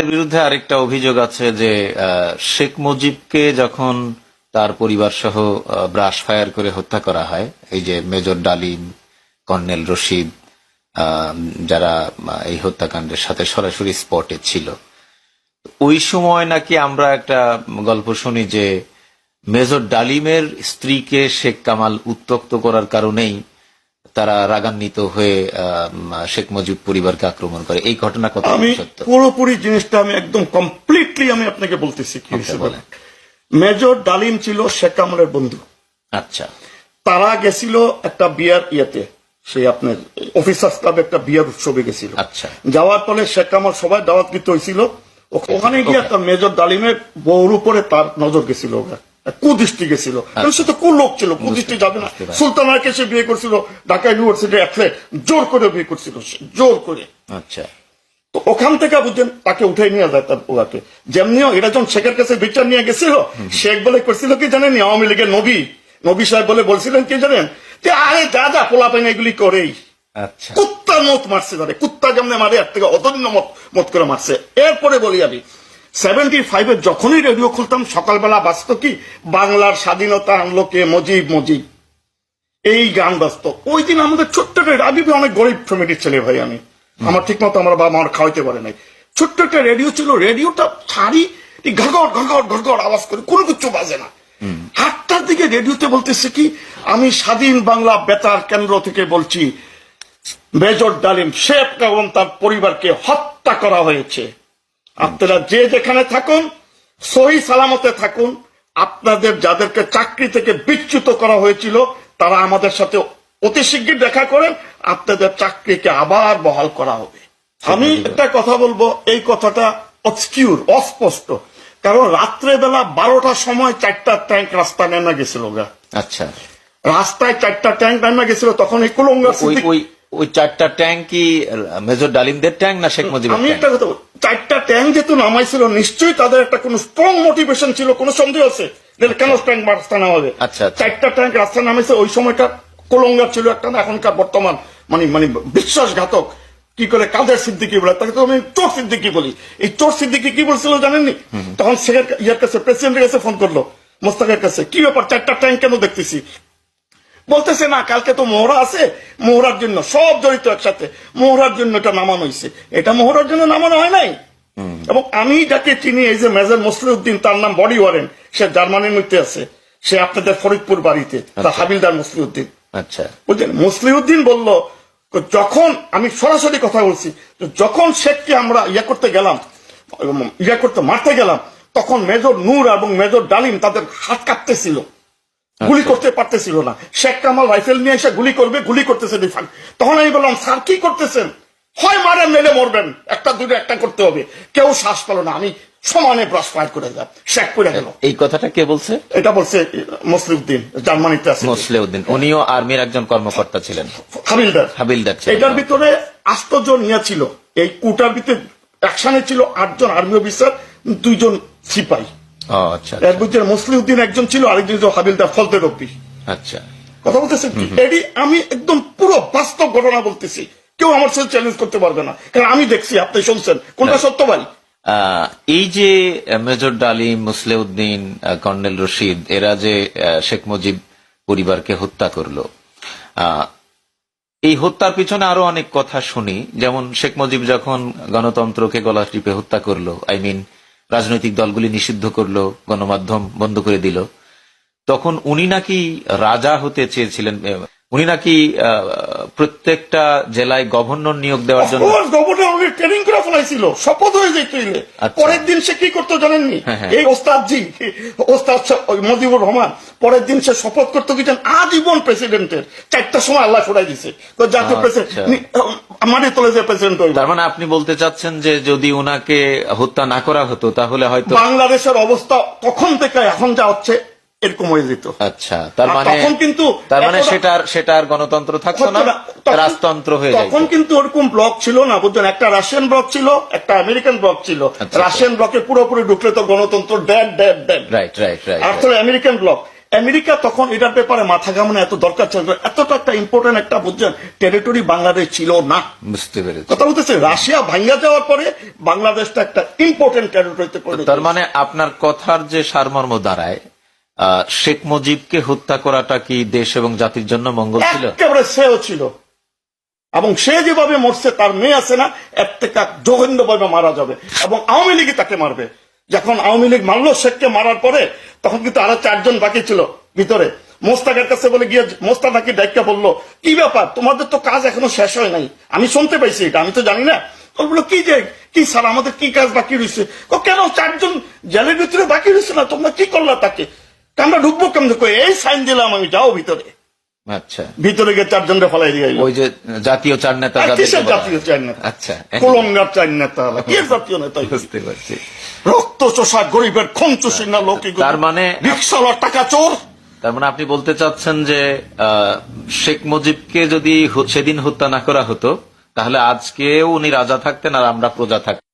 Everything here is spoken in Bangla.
এর বিরুদ্ধে আরেকটা অভিযোগ আছে যে শেখ মুজিবকে যখন তার পরিবার সহ ব্রাশ ফায়ার করে হত্যা করা হয়, এই যে মেজর ডালিম, কর্নেল রশিদ, যারা এই হত্যাকাণ্ডের সাথে সরাসরি স্পটে ছিল, ওই সময় নাকি আমরা একটা গল্প শুনি যে মেজর ডালিমের স্ত্রীকে শেখ কামাল উত্ত্যক্ত করার কারণেই তারা রাগান্বিত হয়ে শেখ মুজিব পরিবারকে আক্রমণ করে। এই ঘটনা কত সত্য? পুরোপুরি জিনিসটা আমি একদম কমপ্লিটলি আমি আপনাকে বলতেছি কি বলে। মেজর ডালিম ছিল শেখ কামালের বন্ধু। আচ্ছা, তারা গেছিল একটা বিয়ার ইয়েতে, সে আপনার অফিসার্স ক্লাবে একটা বিয়ার উৎসবে গেছিল। আচ্ছা, যাওয়ার পরে শেখ কামাল সবাই দাওয়াতকৃত হয়েছিল। ওখানে গিয়ে তার মেজর ডালিমের বউর উপরে তার নজর গেছিল, কুদৃষ্টি গেছিল। সে তো কুলোক ছিল, কুদৃষ্টি যাবে না। সুলতানাকে সে বিয়ে করছিল ঢাকা ইউনিভার্সিটি অ্যাথলেট, জোর করে বিয়ে করছিল, জোর করে। আচ্ছা, তো ওখান থেকে বুঝছেন তাকে উঠে নিয়ে যায় তার পোয়াকে। যেমনিও এরা যখন শেখের কাছে বিচার নিয়ে গেছিল, শেখ বলে করছিল কি জানেন, আওয়ামী লীগের নবী সাহেব বলছিলেন কি জানেন, যে আরে যা পোলা পাইন এগুলি করেই। আচ্ছা, কুত্তার মত মারছে তাদের, কুত্তা যেমন মারে এর থেকে অতন্য মত করে মারছে। এরপরে বলি আমি 75-এ যখনই রেডিও খুলতাম সকালবেলা বাঁচত কি, বাংলার স্বাধীনতা আনলো কে, মুজিব, এই গান বাজত। ওই দিন আমাদের ছোট্ট আমি অনেক গরিব ফ্যামিলির ছেলে ভাই, আমি আমার ঠিক মতো আমার বাবা আমার খাওয়াইতে পারে নাই। ছোট্ট একটা রেডিও ছিল, রেডিওটা ছাড়ি ঘর আওয়াজ করে, কোনো কিছু বাজে না। 8টার দিকে রেডিওতে বলতেছে কি, আমি স্বাধীন বাংলা বেতার কেন্দ্র থেকে বলছি, মেজর ডালিম শেখ এবং তার পরিবারকে হত্যা করা হয়েছে। আপনারা যে যেখানে থাকুন সহি সালামতে থাকুন। আপনাদের যাদেরকে চাকরি থেকে বিচ্যুত করা হয়েছিল তারা আমাদের সাথে অতি শীঘ্র দেখা করেন, আপনাদের চাকরিকে আবার বহাল করা হবে। আমি একটা কথা বলবো, এই কথাটা অবস্কিউর, অস্পষ্ট, কারণ রাত্রেবেলা 12টার সময় 4টা ট্যাঙ্ক রাস্তা নেমে গেছিল। আচ্ছা, রাস্তায় 4টা ট্যাঙ্ক নেমে গেছিল, তখন এই কুলঙ্গা ওই 4টা ট্যাঙ্ক কি মেজর ডালিমদের ট্যাঙ্ক না শেখ মুজিবের? আমি একটা কথা, 4টা ট্যাঙ্ক যেহেতু নামাইছিল, নিশ্চয়ই তাদের একটা কোনো স্ট্রং মোটিভেশন ছিল, কোনো সন্দেহ আছে কেন ট্যাঙ্ক রাস্তা নামাবে। 4টা ট্যাঙ্ক রাস্তা নামাইছে, ওই সময়টা কোলঙ্গা ছিল একটা না, এখনকার বর্তমান মানে বিশ্বাসঘাতক কি করে কাদের সিদ্দিকি বলে, তাকে তো আমি চোর সিদ্দিকি বলি। এই চোর সিদ্দিকি কি বলছিল জানেননি? তখন ইয়ার কাছে, প্রেসিডেন্টের কাছে ফোন করলো, মোস্তাকের কাছে, কি ব্যাপার 4টা ট্যাঙ্ক কেন দেখতেছি? বলতেছে না, কালকে তো মোহরা আছে, মোহরার জন্য সব জড়িত একসাথে, মোহরার জন্য এটা নামানো হয়েছে। এটা মোহরার জন্য নামানো হয় নাই। এবং আমি যাকে চিনি, এই যে মেজর মসলিউদ্দিন, তার নাম বডি ওয়ারেন, সে জার্মানির মধ্যে আছে, সে আপনাদের ফরিদপুর বাড়িতে, তার হাবিলদার মসলিউদ্দিন। আচ্ছা, বুঝলেন, মসলিউদ্দিন বলল, যখন আমি সরাসরি কথা বলছি, যখন শেখকে আমরা মারতে গেলাম, তখন মেজর নূর এবং মেজর ডালিম তাদের হাত কাঁপতেছিল, গুলি করতে পারতেছিল না। শেখ কামাল রাইফেল নিয়ে এসে গুলি করতেছে। তখন আমি বললাম, স্যার কি করতেছেন? হয় মারেন, মেলে মরবেন, একটা করতে হবে। কেউ শ্বাস পেল না, আমি সমানে ব্রাশ ফায়ার করে দিলাম, শেখ করে গেল। এই কথাটা কে বলছে? এটা বলছে মসলিউদ্দিন, জার্মানিতে আছে। মসলিউদ্দিন, উনিও আর্মির একজন কর্মকর্তা ছিলেন, হাবিলদার ছিলেন। এটার ভিতরে 8 জন ইয়া ছিল, এই কুটার ভিতরে অ্যাকশনে ছিল 8 জন আর্মি অফিসার, 2 জন সিপাহী। আচ্ছা, এর ভিতরে মসলিউদ্দিন একজন ছিল, আরেকজন ছিল হাবিলদার ফজলে রব্বি। আচ্ছা, কথা বলতেছেন কি, এটি আমি একদম পুরো বাস্তব ঘটনা বলতেছি, কেউ আমার সাথে চ্যালেঞ্জ করতে পারবে না, কারণ আমি দেখছি, আপনি শুনছেন, কোনটা সত্য ভাই? এই যে মেজর ডালিম, মুসলিউদ্দিন, কর্নেল রশিদ, এরা যে শেখ মুজিব পরিবারকে হত্যা করলো, এই হত্যার পিছনে আরো অনেক কথা শুনি। যেমন শেখ মুজিব যখন গণতন্ত্রকে গলা টিপে হত্যা করলো, রাজনৈতিক দলগুলি নিষিদ্ধ করলো, গণমাধ্যম বন্ধ করে দিল, তখন উনি নাকি রাজা হতে চেয়েছিলেন। উনি নাকি প্রত্যেকটা জেলায় গভর্নর নিয়োগ দেওয়ার জন্য গভর্নর ট্রেনিং করে ফেলাইছিল, শপথ হয়ে যেত। পরের দিন সে কি করতো জানেননি? এই ওস্তাদ মুজিবুর রহমান পরের দিন সে শপথ করতে গেছেন আজীবন প্রেসিডেন্টের। 4টার সময় আল্লাহ ফোড়াই দিছে, জাতীয় প্রেসিডেন্ট মানে তোলে যে প্রেসিডেন্ট হইল। তার মানে আপনি বলতে চাচ্ছেন যে যদি ওনাকে হত্যা না করা হতো তাহলে হয়তো বাংলাদেশের অবস্থা তখন থেকে এখন যা হচ্ছে এরকম হয়ে যেত। আচ্ছা, তার মানে সেটার গণতন্ত্র থাকতো না, রাজতন্ত্র হয়ে যেত। তখন কিন্তু ওরকম ব্লক ছিল না, বুঝছেন, একটা রাশিয়ান ব্লক ছিল, একটা আমেরিকান ব্লক ছিল। রাশিয়ান ব্লকে পুরোপুরি ঢুকলে তো গণতন্ত্র ড্যাড, আর তো আমেরিকান ব্লক। আমেরিকা তখন এটার ব্যাপারে মাথা ঘামানো এত দরকার ছিল না। এতটা একটা ইম্পর্টেন্ট একটা বুঝছেন টেরিটরি বাংলাদেশ ছিল না। বুঝতে পেরেছি। কথা বলতেছে রাশিয়া ভাঙ্গা যাওয়ার পরে বাংলাদেশটা একটা ইম্পর্টেন্ট টেরিটরিতে পরিণত তার মানে আপনার কথার যে সারমর্ম দাঁড়ায়, শেখ মুজিবকে হত্যা করাটা কি দেশ এবং জাতির জন্য মঙ্গল ছিল? একেবারে সেও ছিল, এবং সে যেভাবে মরছে তার মেয়ে আছে না, এর থেকে জঘন্যভাবে মারা যাবে, এবং আওয়ামী লীগই তাকে মারবে। যখন আওয়ামী লীগ মারলো শেখকে মারার পরে, তখন কিন্তু আরো 4 জন বাকি ছিল ভিতরে। মোস্তাকের কাছে বলে গিয়ে মোস্তাক নাকি ডাইকা বললো, কি ব্যাপার, তোমাদের তো কাজ এখনো শেষ হয় নাই। আমি শুনতে পাইছি এটা, আমি তো জানি না। বললো কি যে কি স্যার, আমাদের কি কাজ বাকি রয়েছে? কেন 4 জন জেলের ভিতরে বাকি রয়েছে না, তোমরা কি করলা তাকে? আমরা ঢুকবো কেমন? এই সাইন দিলাম আমি, যাও ভিতরে। আচ্ছা, ভিতরে গিয়ে 4 জনকে ফলাই দিয়ে ওই যে জাতীয় চার নেতা, কিসের জাতীয় চার নেতা? আচ্ছা, কলঙ্গার চার নেতা, কি জাতীয় নেতা? বুঝতে পারছি। রক্ত চোষা গরিবের খুন চুষি না লোক। তার মানে রিক্সাওয়ালার টাকা চোর। তার মানে আপনি বলতে চাচ্ছেন যে শেখ মুজিবকে যদি সেদিন হত্যা না করা হতো, তাহলে আজকেও উনি রাজা থাকতেন আর আমরা প্রজা থাকতাম।